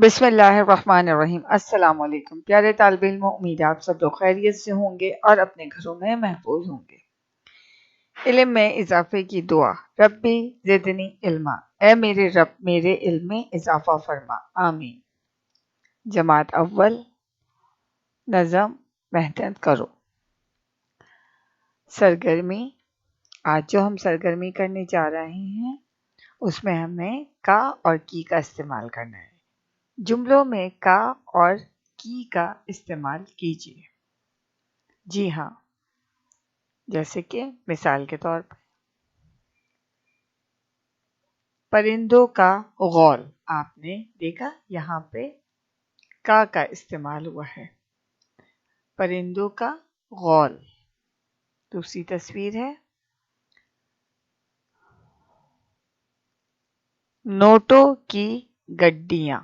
بسم اللہ الرحمن الرحیم۔ السلام علیکم پیارے طالب علموں، امید ہے آپ سب لوگ خیریت سے ہوں گے اور اپنے گھروں میں محفوظ ہوں گے۔ علم میں اضافے کی دعا۔ ربی زدنی علما، اے میرے رب میرے علم میں اضافہ فرما، آمین۔ جماعت اول، نظم محنت کرو۔ سرگرمی، آج جو ہم سرگرمی کرنے جا رہے ہیں اس میں ہمیں کا اور کی کا استعمال کرنا ہے۔ جملوں میں کا اور کی کا استعمال کیجیے۔ جی ہاں، جیسے کہ مثال کے طور پر پرندوں کا غول، آپ نے دیکھا یہاں پہ کا استعمال ہوا ہے۔ پرندوں کا غول۔ دوسری تصویر ہے نوٹوں کی گڈیاں۔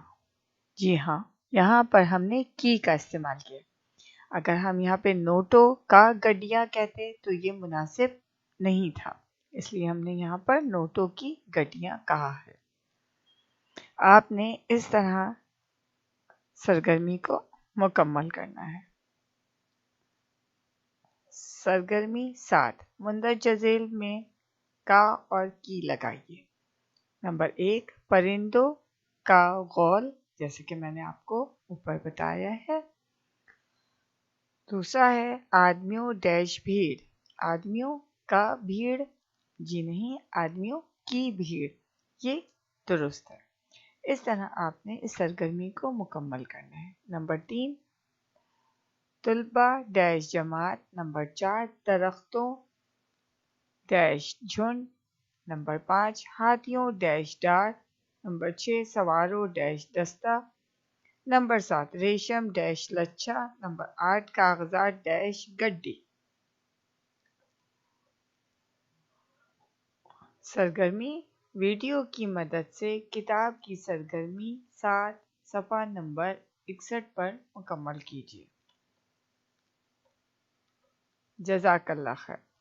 جی ہاں، یہاں پر ہم نے کی کا استعمال کیا۔ اگر ہم یہاں پہ نوٹوں کا گڈیاں کہتے تو یہ مناسب نہیں تھا، اس لیے ہم نے یہاں پر نوٹوں کی گڈیاں کہا ہے۔ آپ نے اس طرح سرگرمی کو مکمل کرنا ہے۔ سرگرمی 7، مندرجہ ذیل میں کا اور کی لگائیے۔ نمبر 1، پرندوں کا غول، جیسے کہ میں نے آپ کو اوپر بتایا ہے۔ دوسرا ہے آدمیوں ڈیش بھیڑ، آدمیوں کا بھیڑ، جی نہیں، آدمیوں کی بھیڑ، یہ درست ہے۔ اس طرح آپ نے اس سرگرمی کو مکمل کرنا ہے۔ نمبر 3، طلبہ ڈیش جماعت۔ نمبر 4، درختوں ڈیش جھنڈ۔ نمبر 5، ہاتھیوں ڈیش ڈار۔ نمبر 6، سواروں ڈیش دستہ۔ نمبر 7، ریشم ڈیش لچھا۔ نمبر 8، کاغذات ڈیش گڈی۔ سرگرمی ویڈیو کی مدد سے کتاب کی سرگرمی 7 صفحہ نمبر 61 پر مکمل کیجیے۔ جزاک اللہ خیر۔